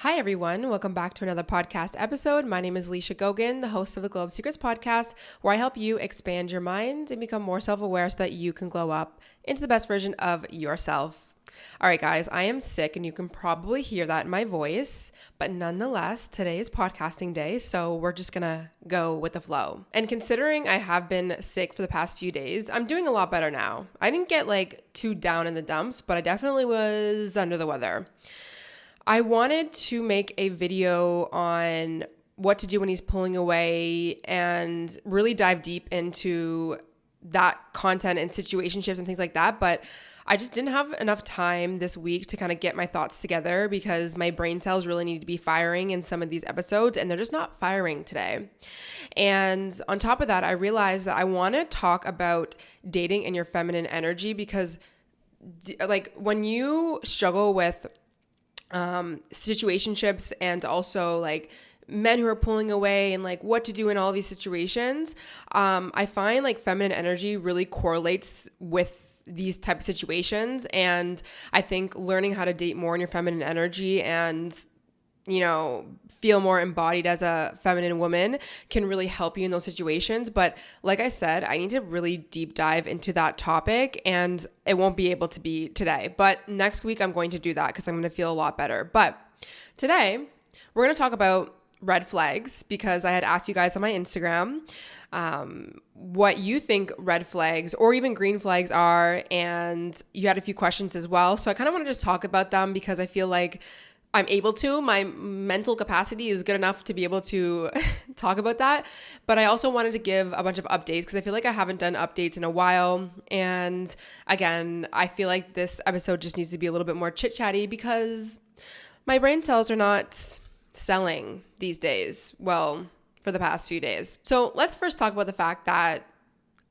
Hi, everyone. Welcome back to another podcast episode. My name is Leisha Gogan, the host of the Glow Up Secrets podcast, where I help you expand your mind and become more self-aware so that you can glow up into the best version of yourself. All right, guys, I am sick and you can probably hear that in my voice, but nonetheless, today is podcasting day, so we're just gonna go with the flow. And considering I have been sick for the past few days, I'm doing a lot better now. I didn't get too down in the dumps, but I definitely was under the weather. I wanted to make a video on what to do when he's pulling away and really dive deep into that content and situationships and things like that. But I just didn't have enough time this week to kind of get my thoughts together because my brain cells really need to be firing in some of these episodes and they're just not firing today. And on top of that, I realized that I want to talk about dating and your feminine energy because when you struggle with situationships and also men who are pulling away and what to do in all these situations, I find feminine energy really correlates with these type of situations. And I think learning how to date more in your feminine energy and feel more embodied as a feminine woman can really help you in those situations. But like I said, I need to really deep dive into that topic and it won't be able to be today. But next week I'm going to do that because I'm going to feel a lot better. But today we're going to talk about red flags because I had asked you guys on my Instagram what you think red flags or even green flags are. And you had a few questions as well. So I kind of want to just talk about them because I feel like I'm able to. My mental capacity is good enough to be able to talk about that. But I also wanted to give a bunch of updates because I feel like I haven't done updates in a while. And again, I feel like this episode just needs to be a little bit more chit-chatty because my brain cells are not selling these days. Well, for the past few days. So let's first talk about the fact that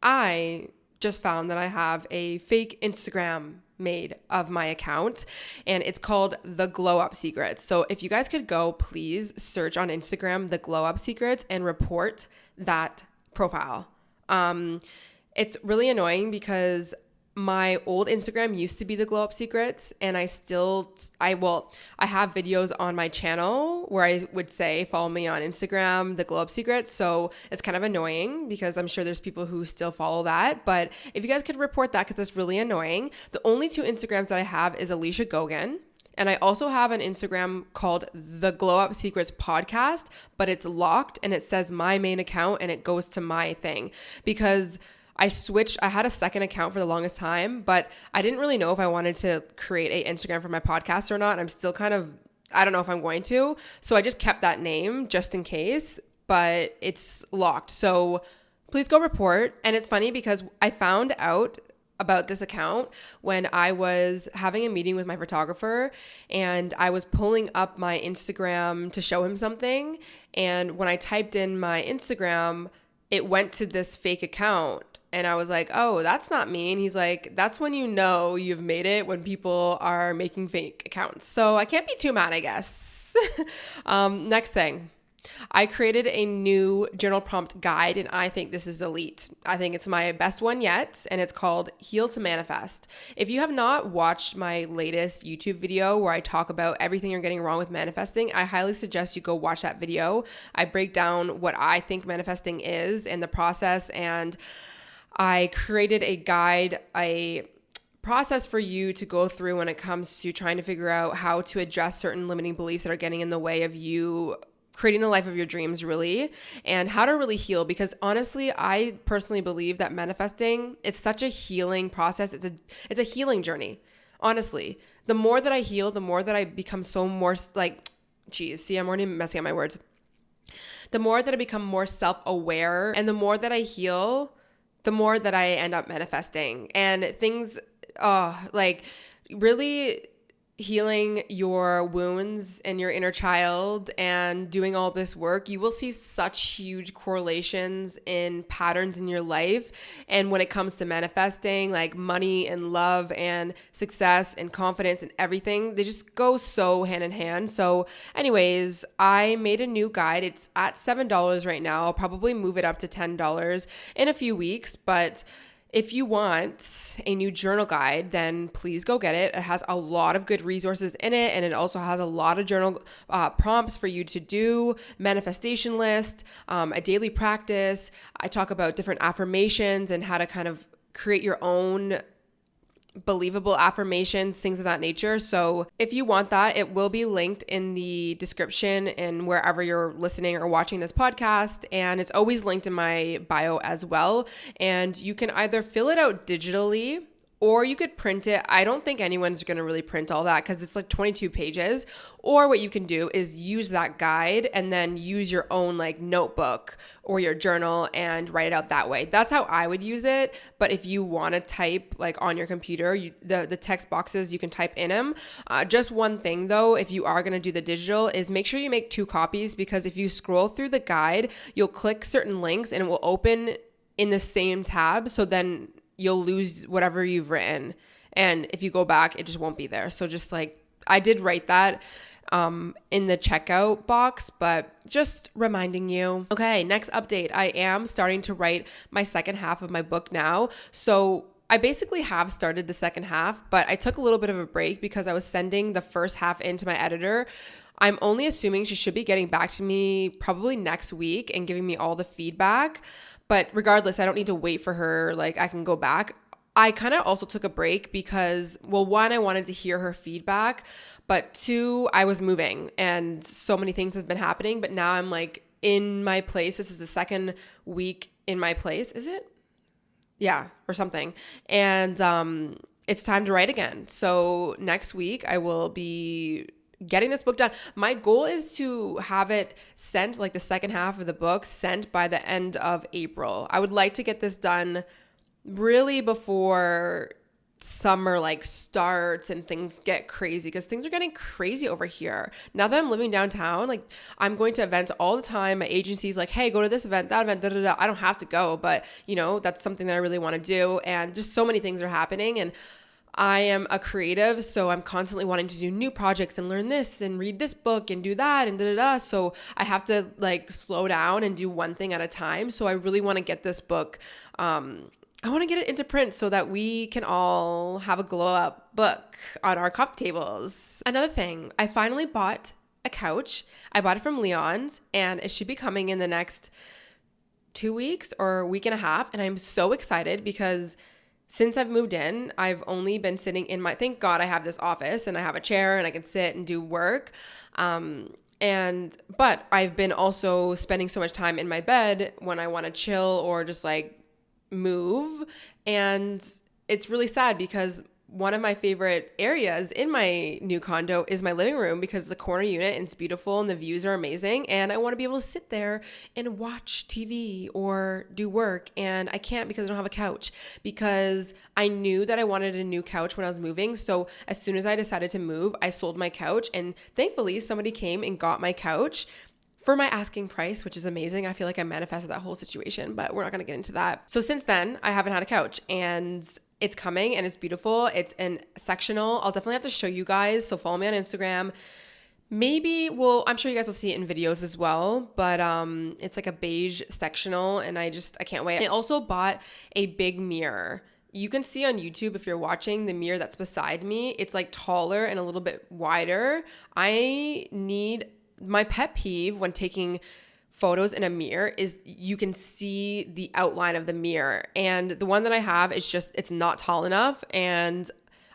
I just found that I have a fake Instagram made of my account and it's called The Glow Up Secrets. So if you guys could go, please search on Instagram, The Glow Up Secrets, and report that profile. It's really annoying because my old Instagram used to be The Glow Up Secrets and I have videos on my channel where I would say follow me on Instagram, The Glow Up Secrets. So it's kind of annoying because I'm sure there's people who still follow that. But if you guys could report that because it's really annoying. The only two Instagrams that I have is Alicia Gogan. And I also have an Instagram called The Glow Up Secrets Podcast, but it's locked and it says my main account and it goes to my thing because I had a second account for the longest time, but I didn't really know if I wanted to create an Instagram for my podcast or not. I'm still I don't know if I'm going to. So I just kept that name just in case, but it's locked. So please go report. And it's funny because I found out about this account when I was having a meeting with my photographer and I was pulling up my Instagram to show him something. And when I typed in my Instagram, it went to this fake account. And I was like, oh, that's not me. And he's like, that's when you know you've made it, when people are making fake accounts. So I can't be too mad, I guess. Next thing. I created a new journal prompt guide and I think this is elite. I think it's my best one yet and it's called Heal to Manifest. If you have not watched my latest YouTube video where I talk about everything you're getting wrong with manifesting, I highly suggest you go watch that video. I break down what I think manifesting is and the process, and I created a guide, a process for you to go through when it comes to trying to figure out how to address certain limiting beliefs that are getting in the way of you creating the life of your dreams, really, and how to really heal. Because honestly, I personally believe that manifesting, it's such a healing process. It's a healing journey. Honestly, the more that I heal, the more that I become I'm already messing up my words. The more that I become more self-aware and the more that I heal, the more that I end up manifesting. And things, really healing your wounds and your inner child and doing all this work, you will see such huge correlations in patterns in your life. And when it comes to manifesting, like money and love and success and confidence and everything, they just go so hand in hand. So anyways, I made a new guide. It's at $7 right now. I'll probably move it up to $10 in a few weeks, but If you want a new journal guide, then please go get it. It has a lot of good resources in it, and it also has a lot of journal prompts for you to do, manifestation list, a daily practice. I talk about different affirmations and how to kind of create your own believable affirmations, things of that nature. So if you want that, it will be linked in the description and wherever you're listening or watching this podcast. And it's always linked in my bio as well. And you can either fill it out digitally or you could print it. I don't think anyone's going to really print all that because it's like 22 pages. Or what you can do is use that guide and then use your own like notebook or your journal and write it out that way. That's how I would use it. But if you want to type like on your computer, the text boxes, you can type in them. Just one thing though, if you are going to do the digital, is make sure you make 2 copies, because if you scroll through the guide, you'll click certain links and it will open in the same tab. So then you'll lose whatever you've written. And if you go back, it just won't be there. So just like, I did write that in the checkout box, but just reminding you. Okay, next update. I am starting to write my second half of my book now. So I basically have started the second half, but I took a little bit of a break because I was sending the first half into my editor. I'm only assuming she should be getting back to me probably next week and giving me all the feedback. But regardless, I don't need to wait for her. Like, I can go back. I kind of also took a break because, well, 1, I wanted to hear her feedback, but 2, I was moving and so many things have been happening. But now I'm like in my place. This is the second week in my place. Is it? Yeah, or something. And it's time to write again. So next week I will be getting this book done. My goal is to have it sent, like the second half of the book sent by the end of April. I would like to get this done really before summer like starts and things get crazy, because things are getting crazy over here. Now that I'm living downtown, like I'm going to events all the time. My agency's like, hey, go to this event, that event, da, da, da. I don't have to go, but you know, that's something that I really want to do. And just so many things are happening. And I am a creative, so I'm constantly wanting to do new projects and learn this and read this book and do that and da-da-da. So I have to like slow down and do one thing at a time. So I really want to get this book. I want to get it into print so that we can all have a glow up book on our coffee tables. Another thing, I finally bought a couch. I bought it from Leon's and it should be coming in the next 2 weeks or a week and a half. And I'm so excited because since I've moved in, I've only been sitting in my, thank God I have this office and I have a chair and I can sit and do work. But I've been also spending so much time in my bed when I want to chill or just like move. And it's really sad because one of my favorite areas in my new condo is my living room, because it's a corner unit and it's beautiful and the views are amazing. And I want to be able to sit there and watch TV or do work. And I can't because I don't have a couch, because I knew that I wanted a new couch when I was moving. So as soon as I decided to move, I sold my couch, and thankfully somebody came and got my couch for my asking price, which is amazing. I feel like I manifested that whole situation, but we're not going to get into that. So since then, I haven't had a couch, and it's coming and it's beautiful. It's in sectional. I'll definitely have to show you guys. So follow me on Instagram. Maybe, well, I'm sure you guys will see it in videos as well, but it's like a beige sectional and I can't wait. I also bought a big mirror. You can see on YouTube, if you're watching, the mirror that's beside me. It's like taller and a little bit wider. My pet peeve when taking photos in a mirror is you can see the outline of the mirror, and the one that I have is just, it's not tall enough. And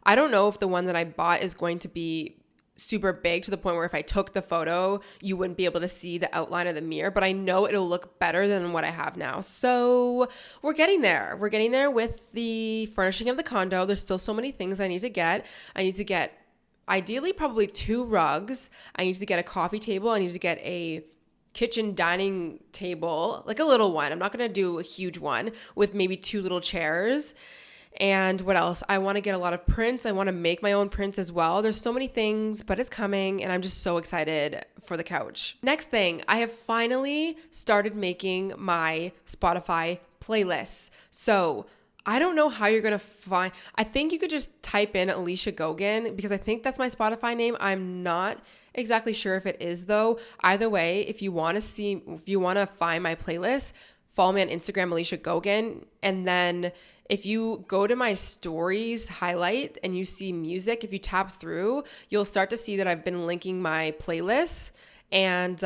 I don't know if the one that I bought is going to be super big to the point where if I took the photo, you wouldn't be able to see the outline of the mirror, but I know it'll look better than what I have now. So we're getting there. We're getting there with the furnishing of the condo. There's still so many things I need to get. I need to get ideally probably 2 rugs. I need to get a coffee table. I need to get a kitchen dining table, like a little one. I'm not going to do a huge one, with maybe 2 little chairs. And what else? I want to get a lot of prints. I want to make my own prints as well. There's so many things, but it's coming and I'm just so excited for the couch. Next thing, I have finally started making my Spotify playlists. So I don't know how you're going to find, I think you could just type in Alicia Gogan, because I think that's my Spotify name. I'm not exactly sure if it is though. Either way, if you want to find my playlist, follow me on Instagram, Alicia Gogan. And then if you go to my stories highlight and you see music, if you tap through, you'll start to see that I've been linking my playlists, and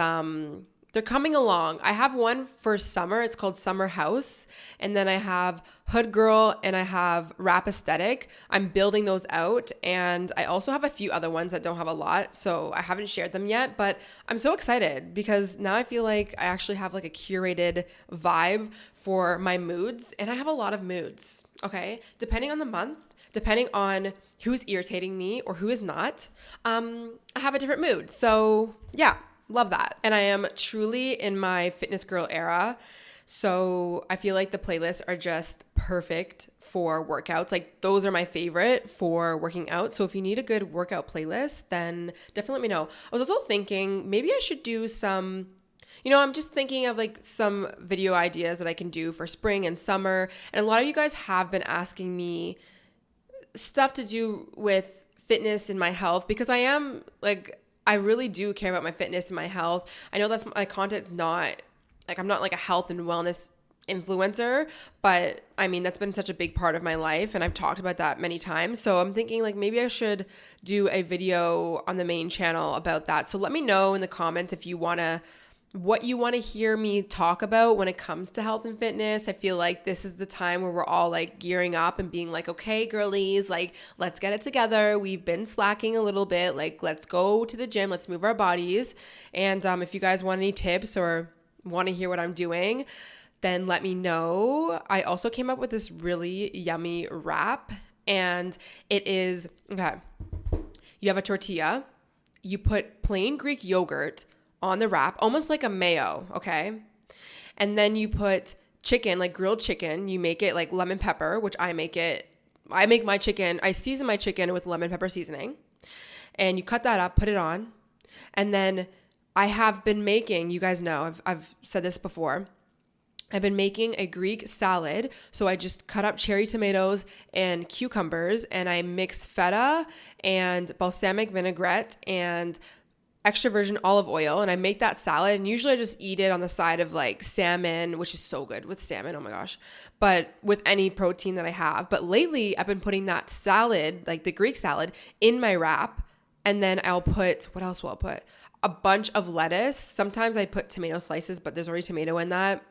they're coming along. I have one for summer. It's called Summer House. And then I have Hood Girl and I have Rap Aesthetic. I'm building those out. And I also have a few other ones that don't have a lot. So I haven't shared them yet, but I'm so excited because now I feel like I actually have like a curated vibe for my moods. And I have a lot of moods, okay? Depending on the month, depending on who's irritating me or who is not, I have a different mood. So yeah. Love that. And I am truly in my fitness girl era. So I feel like the playlists are just perfect for workouts. Like those are my favorite for working out. So if you need a good workout playlist, then definitely let me know. I was also thinking maybe I should do some, I'm just thinking of like some video ideas that I can do for spring and summer. And a lot of you guys have been asking me stuff to do with fitness and my health, because I really do care about my fitness and my health. I know that's my content's not like, I'm not like a health and wellness influencer, but I mean, that's been such a big part of my life and I've talked about that many times. So I'm thinking like maybe I should do a video on the main channel about that. So let me know in the comments if you what you want to hear me talk about when it comes to health and fitness. I feel like this is the time where we're all like gearing up and being like, okay, girlies, like let's get it together. We've been slacking a little bit. Like let's go to the gym. Let's move our bodies. And if you guys want any tips or want to hear what I'm doing, then let me know. I also came up with this really yummy wrap, and it is, okay, you have a tortilla, you put plain Greek yogurt on the wrap, almost like a mayo, okay? And then you put chicken, like grilled chicken. You make it like lemon pepper, which I make my chicken, I season my chicken with lemon pepper seasoning. And you cut that up, put it on. And then I have been making, you guys know, I've said this before, I've been making a Greek salad. So I just cut up cherry tomatoes and cucumbers, and I mix feta and balsamic vinaigrette and extra virgin olive oil, and I make that salad, and usually I just eat it on the side of like salmon, which is so good with salmon, oh my gosh, but with any protein that I have. But lately I've been putting that salad, like the Greek salad, in my wrap, and then I'll put, what else will I put? A bunch of lettuce. Sometimes I put tomato slices, but there's already tomato in that.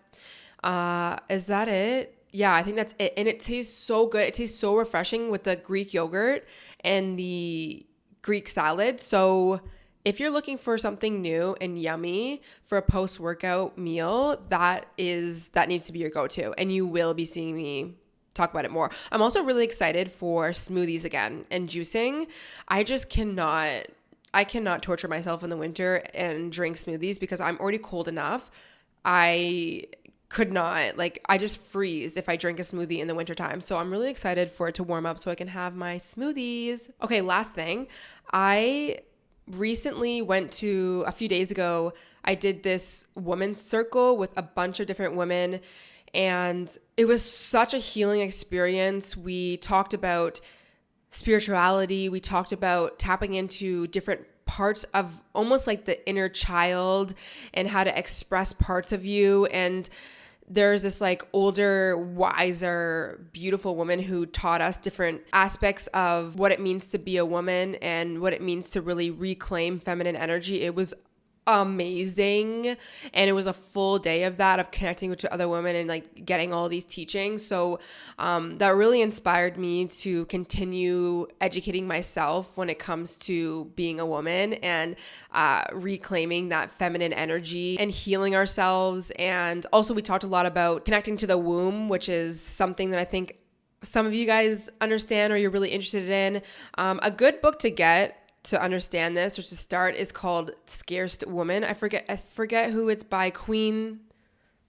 Is that it? Yeah, I think that's it. And it tastes so good. It tastes so refreshing with the Greek yogurt and the Greek salad. So if you're looking for something new and yummy for a post-workout meal, that needs to be your go-to, and you will be seeing me talk about it more. I'm also really excited for smoothies again and juicing. I cannot torture myself in the winter and drink smoothies because I'm already cold enough. I could not, I just freeze if I drink a smoothie in the wintertime. So I'm really excited for it to warm up so I can have my smoothies. Okay, last thing. I recently a few days ago, I did this women's circle with a bunch of different women, and it was such a healing experience. We talked about spirituality. We talked about tapping into different parts of almost like the inner child and how to express parts of you. And there's this like older, wiser, beautiful woman who taught us different aspects of what it means to be a woman and what it means to really reclaim feminine energy. It was amazing. And it was a full day of that, of connecting with other women and like getting all these teachings. So that really inspired me to continue educating myself when it comes to being a woman and reclaiming that feminine energy and healing ourselves. And also we talked a lot about connecting to the womb, which is something that I think some of you guys understand or you're really interested in. A good book to get to understand this or to start is called Scarce Woman. I forget who it's by, Queen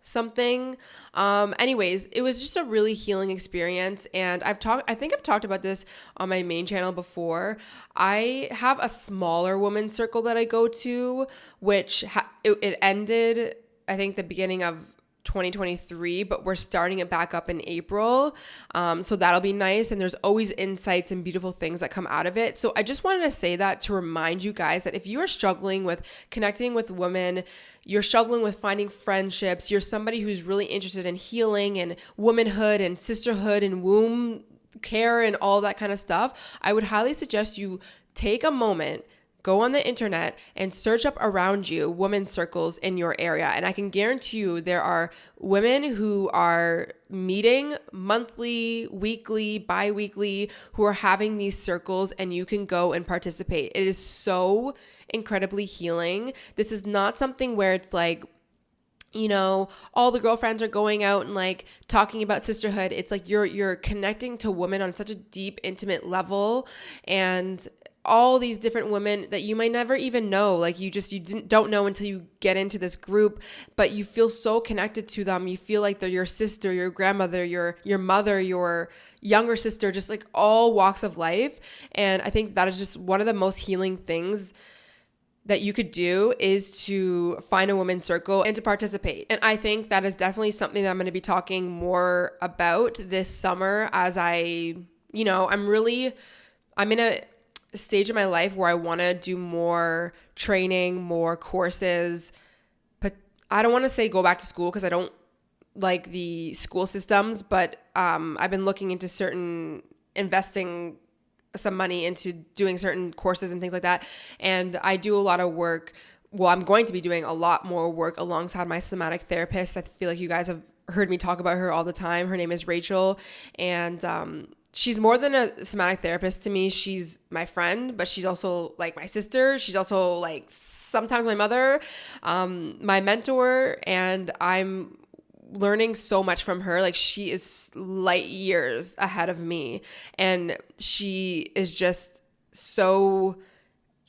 something. Anyways, it was just a really healing experience. And I think I've talked about this on my main channel before. I have a smaller women's circle that I go to, which it ended, I think, the beginning of 2023, but we're starting it back up in April. So that'll be nice. And there's always insights and beautiful things that come out of it. So I just wanted to say that to remind you guys that if you are struggling with connecting with women, you're struggling with finding friendships, you're somebody who's really interested in healing and womanhood and sisterhood and womb care and all that kind of stuff, I would highly suggest you take a moment, go on the internet and search up around you women's circles in your area. And I can guarantee you there are women who are meeting monthly, weekly, bi-weekly, who are having these circles, and you can go and participate. It is so incredibly healing. This is not something where it's like, you know, all the girlfriends are going out and like talking about sisterhood. It's like you're connecting to women on such a deep, intimate level, and all these different women that you might never even know. Like you don't know until you get into this group, but you feel so connected to them. You feel like they're your sister, your grandmother, your mother, your younger sister, just like all walks of life. And I think that is just one of the most healing things that you could do, is to find a women's circle and to participate. And I think that is definitely something that I'm going to be talking more about this summer, as I'm in a stage in my life where I want to do more training, more courses, but I don't want to say go back to school because I don't like the school systems, but I've been looking into investing some money into doing certain courses and things like that. And I do a lot of work. Well, I'm going to be doing a lot more work alongside my somatic therapist. I feel like you guys have heard me talk about her all the time. Her name is Rachel, and she's more than a somatic therapist to me. She's my friend, but she's also like my sister. She's also like sometimes my mother, my mentor, and I'm learning so much from her. Like she is light years ahead of me, and she is just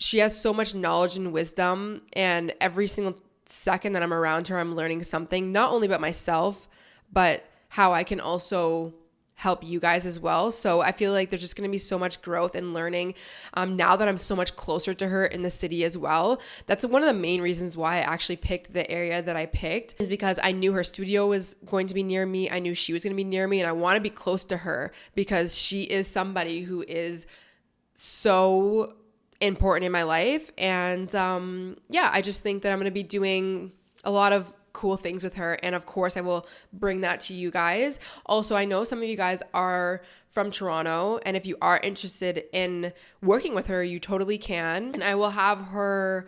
she has so much knowledge and wisdom, and every single second that I'm around her, I'm learning something, not only about myself, but how I can also help you guys as well. So I feel like there's just going to be so much growth and learning now that I'm so much closer to her in the city as well. That's one of the main reasons why I actually picked the area that I picked, is because I knew her studio was going to be near me. I knew she was going to be near me, and I want to be close to her because she is somebody who is so important in my life. And I just think that I'm going to be doing a lot of cool things with her, and of course I will bring that to you guys. Also, I know some of you guys are from Toronto, and if you are interested in working with her, you totally can, and I will have her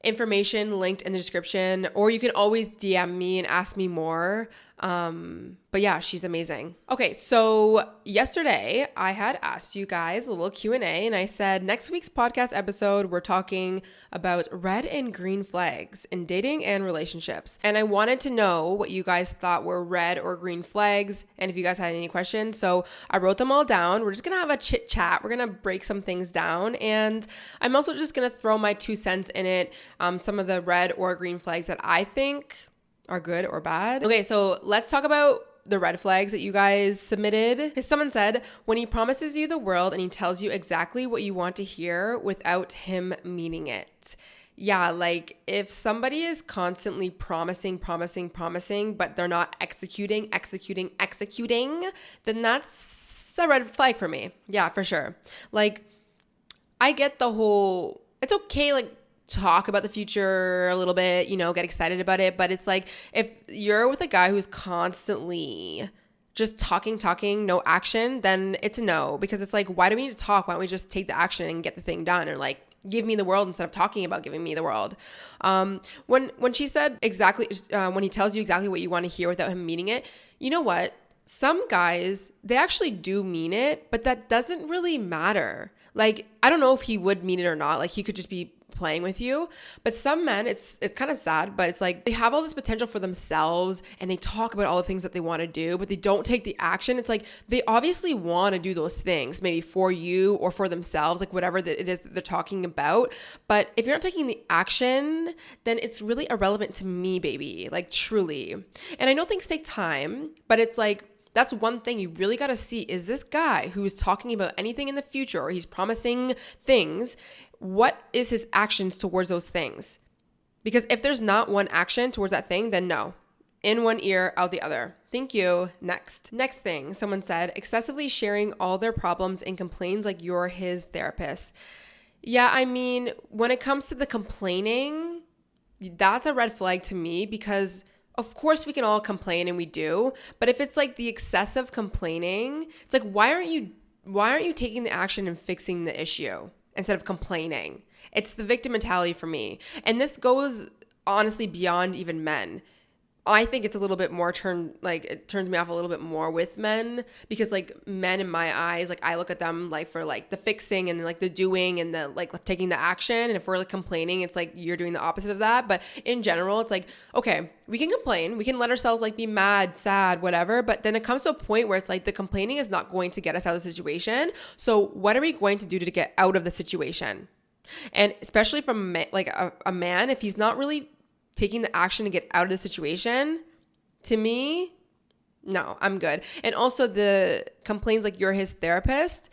information linked in the description, or you can always DM me and ask me more. But yeah, she's amazing. Okay, so yesterday I had asked you guys a little Q&A, and I said next week's podcast episode, we're talking about red and green flags in dating and relationships. And I wanted to know what you guys thought were red or green flags, and if you guys had any questions. So I wrote them all down. We're just gonna have a chit chat. We're gonna break some things down, and I'm also just gonna throw my 2 cents in it. Some of the red or green flags that I think are good or bad. Okay, so let's talk about the red flags that you guys submitted. Because someone said, when he promises you the world and he tells you exactly what you want to hear without him meaning it. Yeah, like if somebody is constantly promising, but they're not executing, then that's a red flag for me. Yeah, for sure. Like, I get the whole, it's okay, like, talk about the future a little bit, get excited about it. But it's like, if you're with a guy who's constantly just talking, no action, then it's a no. Because it's like, why do we need to talk? Why don't we just take the action and get the thing done? Or like, give me the world instead of talking about giving me the world. When she said exactly, when he tells you exactly what you want to hear without him meaning it, you know what? Some guys, they actually do mean it, but that doesn't really matter. Like, I don't know if he would mean it or not. Like, he could just be playing with you. But some men, it's kind of sad, but it's like they have all this potential for themselves and they talk about all the things that they want to do, but they don't take the action. It's like they obviously want to do those things, maybe for you or for themselves, like whatever that it is that they're talking about. But if you're not taking the action, then it's really irrelevant to me, baby. Like, truly. And I know things take time, but it's like, that's one thing you really got to see. Is this guy who's talking about anything in the future, or he's promising things, what is his actions towards those things? Because if there's not one action towards that thing, then no, In one ear, out the other. Thank you. Next thing, someone said, excessively sharing all their problems and complains like you're his therapist. Yeah, I mean, when it comes to the complaining, that's a red flag to me, because of course we can all complain and we do, but if it's like the excessive complaining, it's like, why aren't you taking the action and fixing the issue instead of complaining? It's the victim mentality for me. And this goes honestly beyond even men. I think it's a little bit more it turns me off a little bit more with men, because like men in my eyes, like I look at them like for like the fixing and like the doing and the like taking the action. And if we're like complaining, it's like you're doing the opposite of that. But in general, it's like, okay, we can complain. We can let ourselves like be mad, sad, whatever. But then it comes to a point where it's like the complaining is not going to get us out of the situation. So what are we going to do to get out of the situation? And especially from like a man, if he's not really taking the action to get out of the situation, to me, no, I'm good. And also the complaints like you're his therapist.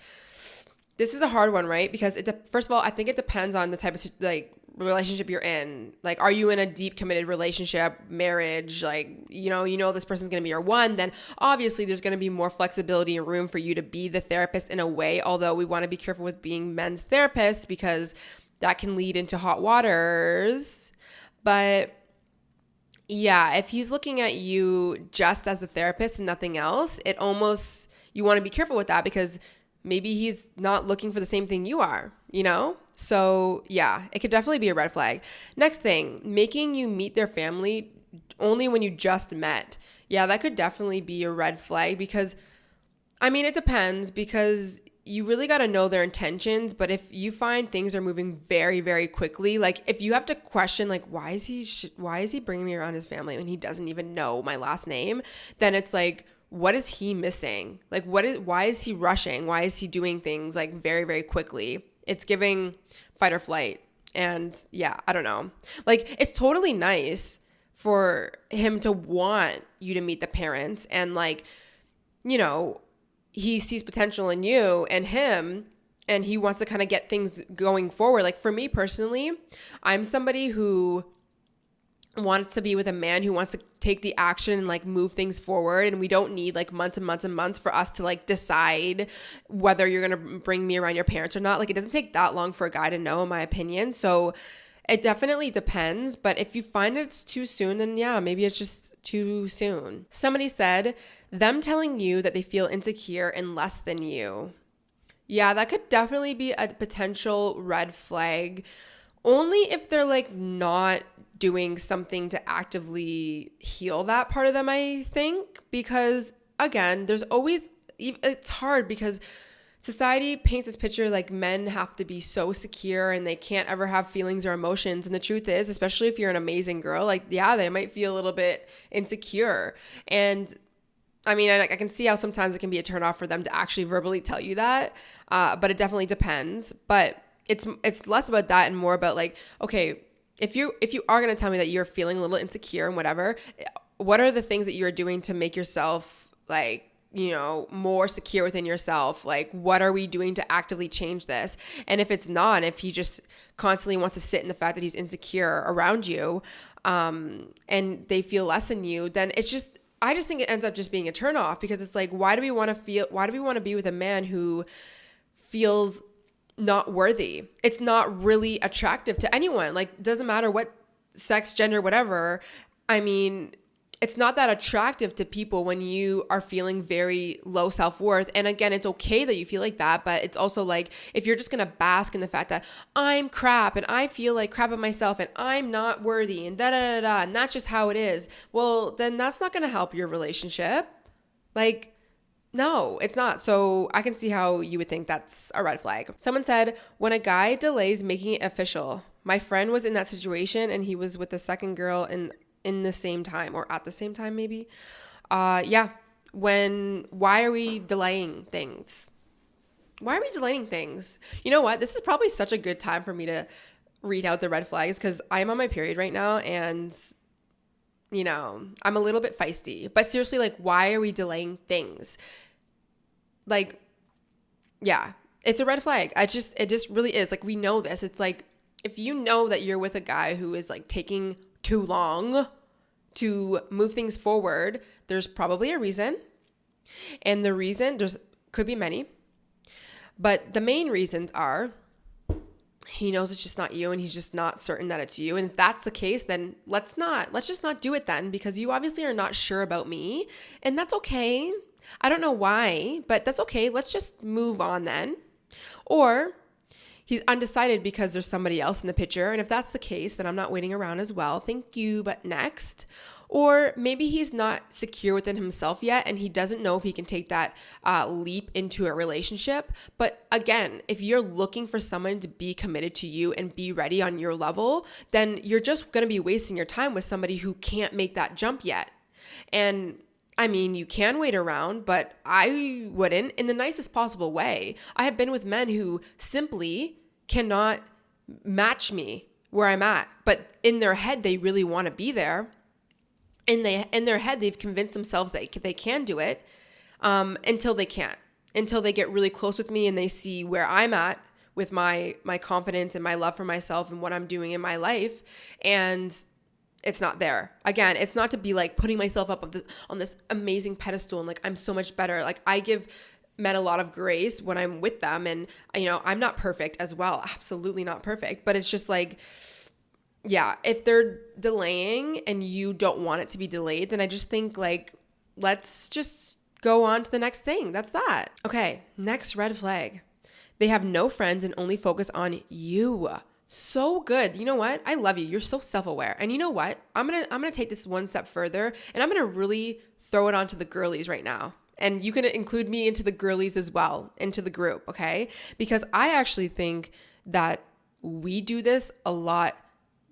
This is a hard one, right? Because first of all, I think it depends on the type of like relationship you're in. Like, are you in a deep committed relationship, marriage? Like, you know this person's going to be your one. Then obviously there's going to be more flexibility and room for you to be the therapist in a way. Although we want to be careful with being men's therapists, because that can lead into hot waters. But yeah, if he's looking at you just as a therapist and nothing else, you want to be careful with that, because maybe he's not looking for the same thing you are, So yeah, it could definitely be a red flag. Next thing, making you meet their family only when you just met. Yeah, that could definitely be a red flag, because, I mean, it depends, because you really got to know their intentions. But if you find things are moving very, very quickly, like if you have to question, like, why is he bringing me around his family when he doesn't even know my last name? Then it's like, what is he missing? Like, why is he rushing? Why is he doing things like very, very quickly? It's giving fight or flight. And yeah, I don't know. Like, it's totally nice for him to want you to meet the parents, and like, he sees potential in you and him, and he wants to kind of get things going forward. Like for me personally, I'm somebody who wants to be with a man who wants to take the action and like move things forward. And we don't need like months and months and months for us to like decide whether you're going to bring me around your parents or not. Like it doesn't take that long for a guy to know, in my opinion. So it definitely depends. But if you find it's too soon, then yeah, maybe it's just too soon. Somebody said, them telling you that they feel insecure and less than you. Yeah, that could definitely be a potential red flag. Only if they're like not doing something to actively heal that part of them, I think. Because again, it's hard, because society paints this picture like men have to be so secure and they can't ever have feelings or emotions. And the truth is, especially if you're an amazing girl, like, yeah, they might feel a little bit insecure. And I mean, I can see how sometimes it can be a turnoff for them to actually verbally tell you that. But it definitely depends. But it's less about that and more about like, okay, if you are going to tell me that you're feeling a little insecure and whatever, what are the things that you're doing to make yourself like, more secure within yourself? Like, what are we doing to actively change this? And if it's not, if he just constantly wants to sit in the fact that he's insecure around you, and they feel less than you, then I just think it ends up just being a turnoff, because it's like, why do we want to be with a man who feels not worthy? It's not really attractive to anyone. Like, it doesn't matter what sex, gender, whatever. I mean, it's not that attractive to people when you are feeling very low self-worth. And again, it's okay that you feel like that, but it's also like, if you're just going to bask in the fact that I'm crap and I feel like crap at myself and I'm not worthy and and that's just how it is, well, then that's not going to help your relationship. Like, no, it's not. So I can see how you would think that's a red flag. Someone said, when a guy delays making it official, my friend was in that situation and he was with the second girl in the same time, or at the same time maybe. Yeah. Why are we delaying things? Why are we delaying things? You know what? This is probably such a good time for me to read out the red flags, because I'm on my period right now and, I'm a little bit feisty. But seriously, like, why are we delaying things? Like, yeah, it's a red flag. It just really is. Like, we know this. It's like, if you know that you're with a guy who is like taking too long to move things forward, there's probably a reason. And the reason, could be many, but the main reasons are he knows it's just not you and he's just not certain that it's you. And if that's the case, then let's just not do it then, because you obviously are not sure about me, and that's okay. I don't know why, but that's okay. Let's just move on then. Or he's undecided because there's somebody else in the picture. And if that's the case, then I'm not waiting around as well. Thank you, but next. Or maybe he's not secure within himself yet and he doesn't know if he can take that leap into a relationship. But again, if you're looking for someone to be committed to you and be ready on your level, then you're just going to be wasting your time with somebody who can't make that jump yet. And I mean, you can wait around, but I wouldn't, in the nicest possible way. I have been with men who simply cannot match me where I'm at, but in their head, they really want to be there. In their head, they've convinced themselves that they can do it until they can't, until they get really close with me and they see where I'm at with my confidence and my love for myself and what I'm doing in my life. And it's not there. Again, it's not to be like putting myself up on this amazing pedestal and like I'm so much better. Like I give men a lot of grace when I'm with them, and I'm not perfect as well. Absolutely not perfect. But it's just like, yeah, if they're delaying and you don't want it to be delayed, then I just think like, let's just go on to the next thing. That's that. Okay, next red flag. They have no friends and only focus on you. So good. You know what? I love you. You're so self-aware. And you know what? I'm going to take this one step further, and I'm going to really throw it onto the girlies right now. And you can include me into the girlies as well, into the group, okay? Because I actually think that we do this a lot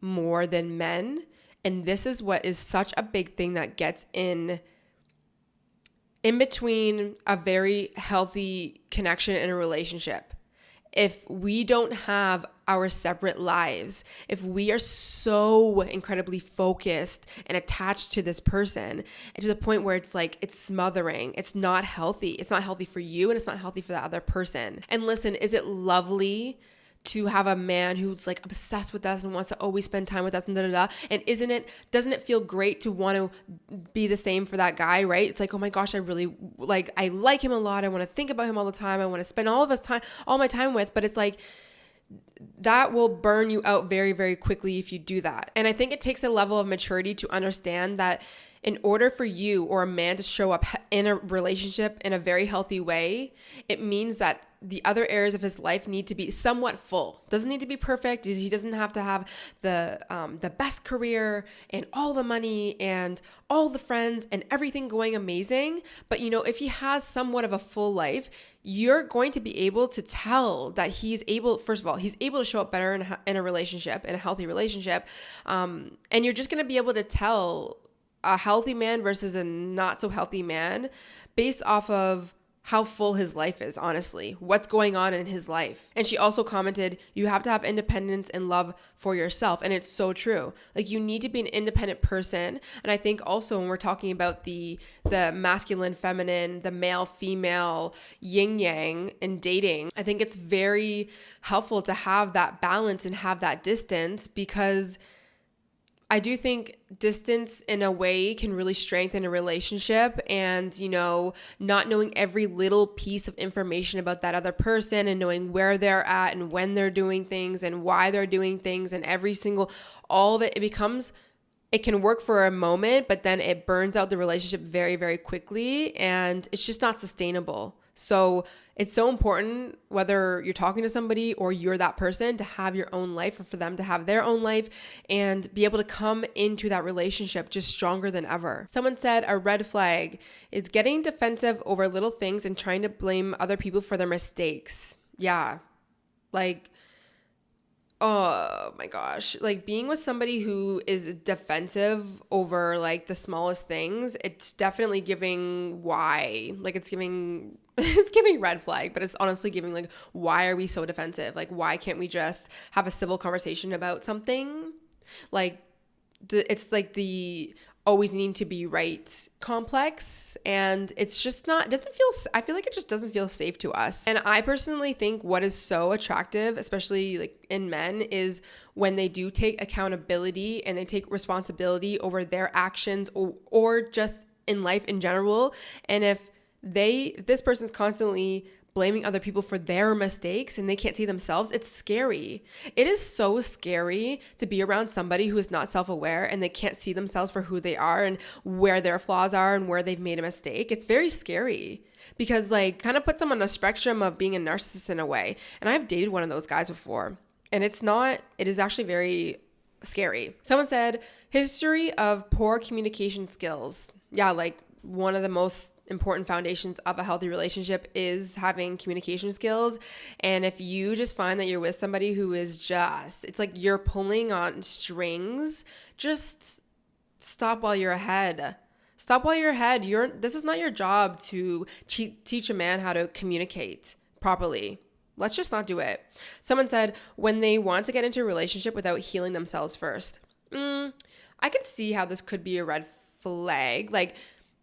more than men. And this is what is such a big thing that gets in between a very healthy connection in a relationship. If we don't have our separate lives, if we are so incredibly focused and attached to this person, and to the point where it's like, it's smothering, it's not healthy. It's not healthy for you and it's not healthy for the other person. And listen, is it lovely to have a man who's like obsessed with us and wants to always spend time with us and and doesn't it feel great to want to be the same for that guy, right? It's like, oh my gosh, I like him a lot. I want to think about him all the time. I want to spend all my time with, but it's like, that will burn you out very, very quickly if you do that. And I think it takes a level of maturity to understand that in order for you or a man to show up in a relationship in a very healthy way, it means that the other areas of his life need to be somewhat full. Doesn't need to be perfect. He doesn't have to have the best career and all the money and all the friends and everything going amazing. But if he has somewhat of a full life, you're going to be able to tell that he's able to show up better in a relationship, in a healthy relationship. And you're just going to be able to tell a healthy man versus a not so healthy man based off of how full his life is, honestly, what's going on in his life. And she also commented, you have to have independence and love for yourself. And it's so true. Like, you need to be an independent person. And I think also when we're talking about the masculine, feminine, the male, female, yin yang in dating, I think it's very helpful to have that balance and have that distance, because I do think distance in a way can really strengthen a relationship, and, not knowing every little piece of information about that other person and knowing where they're at and when they're doing things and why they're doing things and all of it, it can work for a moment, but then it burns out the relationship very, very quickly, and it's just not sustainable. So it's so important, whether you're talking to somebody or you're that person, to have your own life, or for them to have their own life, and be able to come into that relationship just stronger than ever. Someone said a red flag is getting defensive over little things and trying to blame other people for their mistakes. Yeah. Like, oh my gosh, like being with somebody who is defensive over like the smallest things, it's definitely giving it's giving red flag, but it's honestly giving like, why are we so defensive? Like, why can't we just have a civil conversation about something? Like, it's like the always needing to be right complex, and it's just not, doesn't feel, I feel like it just doesn't feel safe to us. And I personally think what is so attractive, especially like in men, is when they do take accountability and they take responsibility over their actions, or just in life in general. And if this person's constantly blaming other people for their mistakes and they can't see themselves, it's scary. It is so scary to be around somebody who is not self-aware and they can't see themselves for who they are and where their flaws are and where they've made a mistake. It's very scary because like kind of puts them on the spectrum of being a narcissist in a way. And I've dated one of those guys before, and it is actually very scary. Someone said, history of poor communication skills. Yeah, like one of the most important foundations of a healthy relationship is having communication skills. And if you just find that you're with somebody who is just, it's like you're pulling on strings, just stop while you're ahead. Stop while you're ahead. This is not your job to teach a man how to communicate properly. Let's just not do it. Someone said, when they want to get into a relationship without healing themselves first. I could see how this could be a red flag. Like,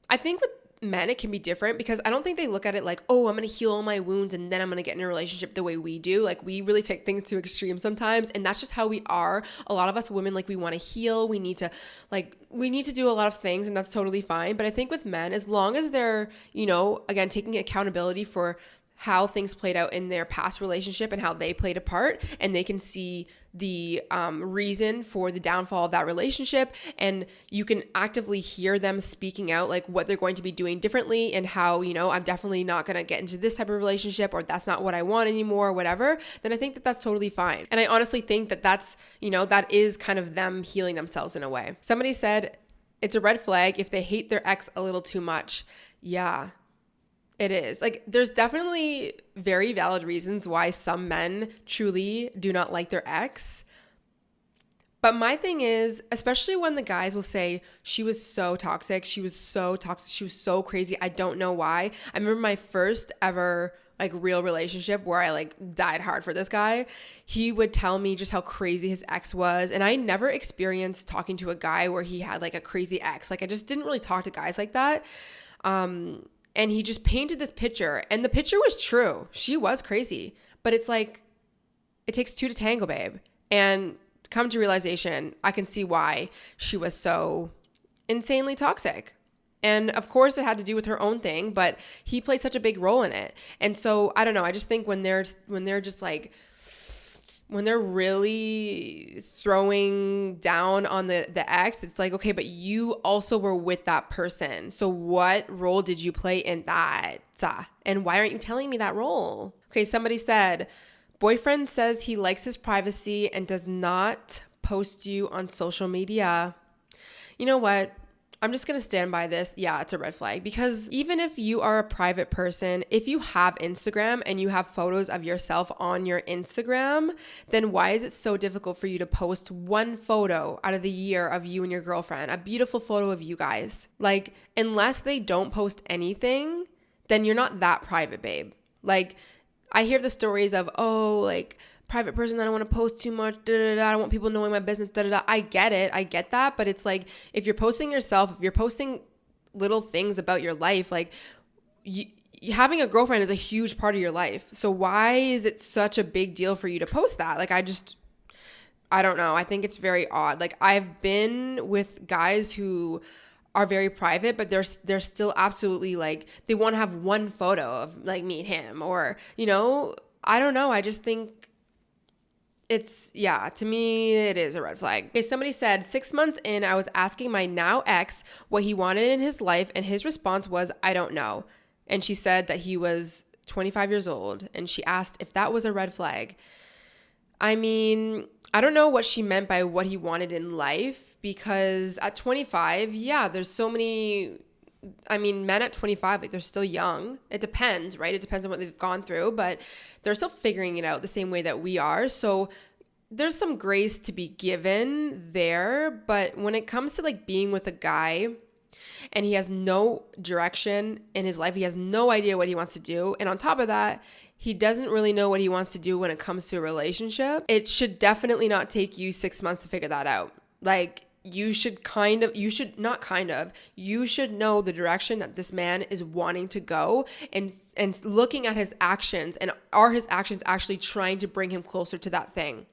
I think with men, it can be different because I don't think they look at it like, oh, I'm going to heal all my wounds and then I'm going to get in a relationship the way we do. Like, we really take things to extremes sometimes, and that's just how we are. A lot of us women, like, we want to heal. We need to do a lot of things, and that's totally fine. But I think with men, as long as they're, again, taking accountability for how things played out in their past relationship and how they played a part, and they can see the reason for the downfall of that relationship, and you can actively hear them speaking out like what they're going to be doing differently and how, I'm definitely not going to get into this type of relationship, or that's not what I want anymore, or whatever, then I think that that's totally fine. And I honestly think that that's, that is kind of them healing themselves in a way. Somebody said it's a red flag if they hate their ex a little too much. Yeah. It is. Like, there's definitely very valid reasons why some men truly do not like their ex. But my thing is, especially when the guys will say, she was so toxic, she was so crazy, I don't know why. I remember my first ever like real relationship where I like died hard for this guy. He would tell me just how crazy his ex was. And I never experienced talking to a guy where he had like a crazy ex. Like, I just didn't really talk to guys like that. And he just painted this picture, and the picture was true. She was crazy, but it's like, it takes two to tango, babe. And come to realization, I can see why she was so insanely toxic. And of course it had to do with her own thing, but he played such a big role in it. And so I don't know. I just think when they're just like, when they're really throwing down on the ex, it's like, okay, but you also were with that person. So what role did you play in that? And why aren't you telling me that role? Okay, somebody said, boyfriend says he likes his privacy and does not post you on social media. You know what? I'm just going to stand by this. Yeah, it's a red flag, because even if you are a private person, if you have Instagram and you have photos of yourself on your Instagram, then why is it so difficult for you to post one photo out of the year of you and your girlfriend, a beautiful photo of you guys? Like, unless they don't post anything, then you're not that private, babe. Like, I hear the stories of, oh, like, private person, I don't want to post too much, I don't want people knowing my business, I get it, I get that, but it's like, if you're posting yourself, if you're posting little things about your life, like, having a girlfriend is a huge part of your life, so why is it such a big deal for you to post that? Like, I don't know, I think it's very odd. Like, I've been with guys who are very private, but they're still absolutely like, they want to have one photo of like me and him, or, I don't know, I just think to me, it is a red flag. Okay, somebody said, 6 months in, I was asking my now ex what he wanted in his life, and his response was, I don't know. And she said that he was 25 years old, and she asked if that was a red flag. I mean, I don't know what she meant by what he wanted in life, because at 25, there's so many, men at 25, like, they're still young. It depends, right? It depends on what they've gone through, but they're still figuring it out the same way that we are. So there's some grace to be given there. But when it comes to like being with a guy and he has no direction in his life, he has no idea what he wants to do, and on top of that, he doesn't really know what he wants to do when it comes to a relationship, it should definitely not take you 6 months to figure that out. Like, you should know the direction that this man is wanting to go, and looking at his actions, and are his actions actually trying to bring him closer to that thing.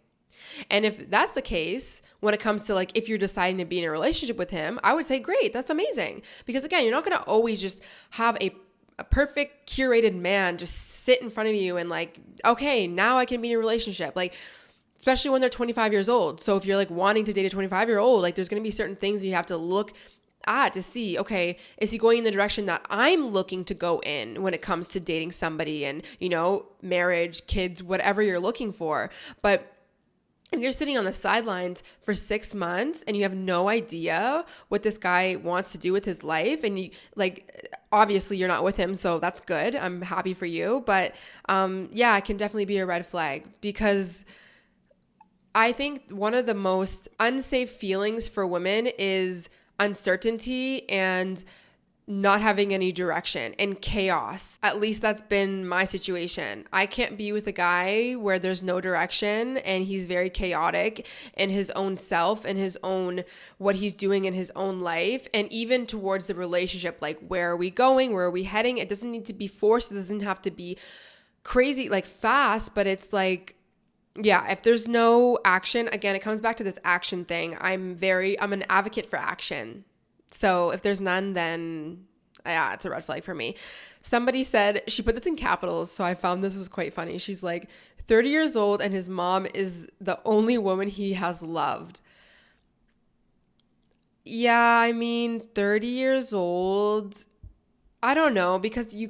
And if that's the case, when it comes to like, if you're deciding to be in a relationship with him, I would say, great, that's amazing. Because again, you're not going to always just have a perfect curated man just sit in front of you and like, okay, now I can be in a relationship. Like, especially when they're 25 years old. So if you're like wanting to date a 25-year-old, like there's going to be certain things you have to look at to see, okay, is he going in the direction that I'm looking to go in when it comes to dating somebody and, you know, marriage, kids, whatever you're looking for. But if you're sitting on the sidelines for 6 months and you have no idea what this guy wants to do with his life, and you like, obviously you're not with him, so that's good. I'm happy for you. But yeah, it can definitely be a red flag, because I think one of the most unsafe feelings for women is uncertainty and not having any direction and chaos. At least that's been my situation. I can't be with a guy where there's no direction and he's very chaotic in his own self and his own, what he's doing in his own life. And even towards the relationship, like, where are we going? Where are we heading? It doesn't need to be forced. It doesn't have to be crazy, like fast, but it's like, yeah, if there's no action, again, it comes back to this action thing. I'm an advocate for action. So if there's none, then yeah, it's a red flag for me. Somebody said, she put this in capitals, so I found this was quite funny. She's like, 30 years old and his mom is the only woman he has loved. Yeah, I mean, 30 years old, I don't know, because you